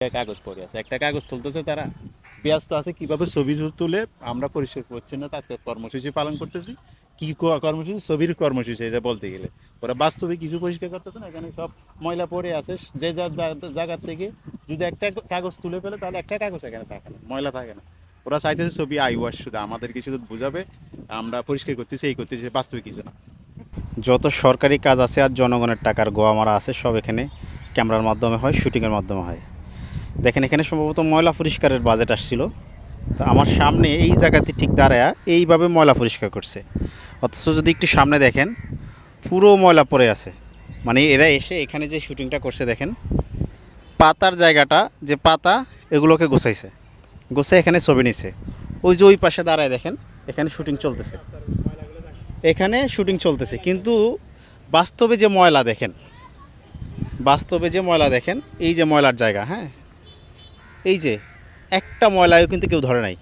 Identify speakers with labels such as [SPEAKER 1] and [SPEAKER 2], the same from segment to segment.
[SPEAKER 1] কাগজ পড়ে আছে, একটা কাগজ তুলতেছে তারা। ব্যস্ত আছে কিভাবে ছবি তুলে আমরা পরিষ্কার পরিচ্ছন্নতা আজকে কর্মসূচি পালন করতেছি। কি কর্মসূচি? ছবির কর্মসূচি এটা বলতে গেলে। ওরা বাস্তবে কিছু পরিষ্কার করতেছে না, এখানে সব ময়লা পড়ে আছে। যে যার জায়গার থেকে যদি একটা কাগজ তুলে ফেলে তাহলে একটা কাগজ এখানে থাকে না, ময়লা থাকে না। ওরা চাইতেছে ছবি আই ওয়াশ, শুধু আমাদের কিছু বুঝাবে আমরা পরিষ্কার করতেছি, এই করতেছি, বাস্তবে কিছু না।
[SPEAKER 2] যত সরকারি কাজ আছে আর জনগণের টাকার গোয়া মারা আছে সব এখানে ক্যামেরার মাধ্যমে হয়, শুটিংয়ের মাধ্যমে হয়। দেখেন এখানে সম্ভবত ময়লা পরিষ্কারের বাজেট আসছিল, তো আমার সামনে এই জায়গাতে ঠিক দাঁড়ায়া এইভাবে ময়লা পরিষ্কার করছে। অথচ যদি একটু সামনে দেখেন পুরো ময়লা পড়ে আছে। মানে এরা এসে এখানে যে শুটিংটা করছে দেখেন, পাতার জায়গাটা যে পাতা এগুলোকে গোছাইছে, গোছাই এখানে ছবি নিছে। ওই যে ওই পাশে দাঁড়ায় দেখেন এখানে শুটিং চলতেছে, এখানে শুটিং চলতেছে, কিন্তু বাস্তবে যে ময়লা দেখেন, বাস্তবে যে ময়লা দেখেন, এই যে ময়লার জায়গা, হ্যাঁ, এই যে একটা ময়লাও কিন্তু কেউ ধরে নাই।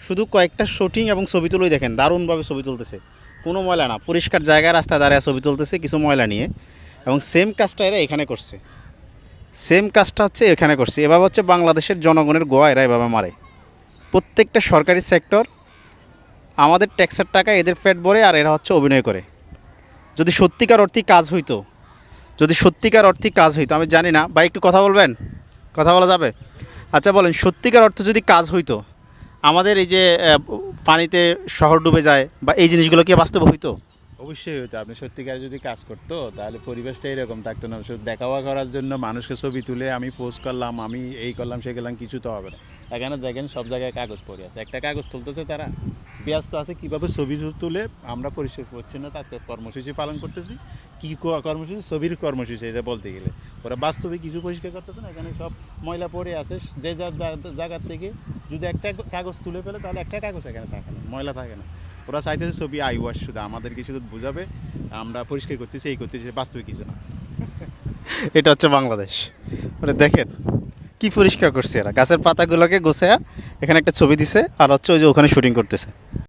[SPEAKER 2] শুধু কয়েকটা শুটিং এবং ছবি তুলেই দেখেন দারুণভাবে ছবি তুলতেছে। কোনো ময়লা না, পরিষ্কার জায়গায় রাস্তায় দাঁড়ায় ছবি তুলতেছে কিছু ময়লা নিয়ে। এবং সেম কাজটা এরা এখানে করছে, সেম কাজটা হচ্ছে এখানে করছে। এভাবে হচ্ছে বাংলাদেশের জনগণের গোয়া এরা এভাবে মারে। প্রত্যেকটা সরকারি সেক্টর আমাদের ট্যাক্সের টাকা এদের পেট ভরে, আর এরা হচ্ছে অভিনয় করে। যদি সত্যিকার অর্থে কাজ হইতো, যদি সত্যিকার অর্থে কাজ হইতো, আমি জানি না ভাই, একটু কথা বলবেন, কথা বলা যাবে? আচ্ছা বলেন, সত্যিকার অর্থে যদি কাজ হইতো, আমাদের এই যে পানিতে শহর ডুবে যায় বা এই জিনিসগুলো কি বাস্তব হইতো?
[SPEAKER 1] অবশ্যই হতো। আপনি সত্যিকারে যদি কাজ করতো তাহলে পরিবেশটা এরকম থাকতো না। শুধু দেখাওয়া করার জন্য মানুষকে ছবি তুলে আমি পোস্ট করলাম, আমি এই করলাম সেই করলাম, কিছু তো হবে না। এখানে দেখেন সব জায়গায় কাগজ পড়ে আছে, একটা কাগজ তুলতেছে তারা। ব্যস্ত আছে কিভাবে ছবি তুলে আমরা পরিষ্কার পরিচ্ছন্নতা আজকে কর্মসূচি পালন করতেছি। কি কর্মসূচি? ছবির কর্মসূচি এটা বলতে গেলে। ওরা বাস্তবে কিছু পরিষ্কার করতেছে না, এখানে সব ময়লা পড়ে আছে। যে যার জায়গার থেকে যদি একটা কাগজ তুলে ফেলে তাহলে একটা কাগজ এখানে থাকে না, ময়লা থাকে না। ওরা চাইতেছে ছবি আই ওয়াশ, শুধু আমাদের কিছু বুঝাবে আমরা পরিষ্কার করতেছি, এই করতেছি, বাস্তবে কিছু না।
[SPEAKER 2] এটা হচ্ছে বাংলাদেশ। মানে দেখেন কি পরিষ্কার করছে এরা, গাছের পাতাগুলোকে গোছায়া এখানে একটা ছবি দিছে, আর হচ্ছে ওই যে ওখানে শুটিং করতেছে।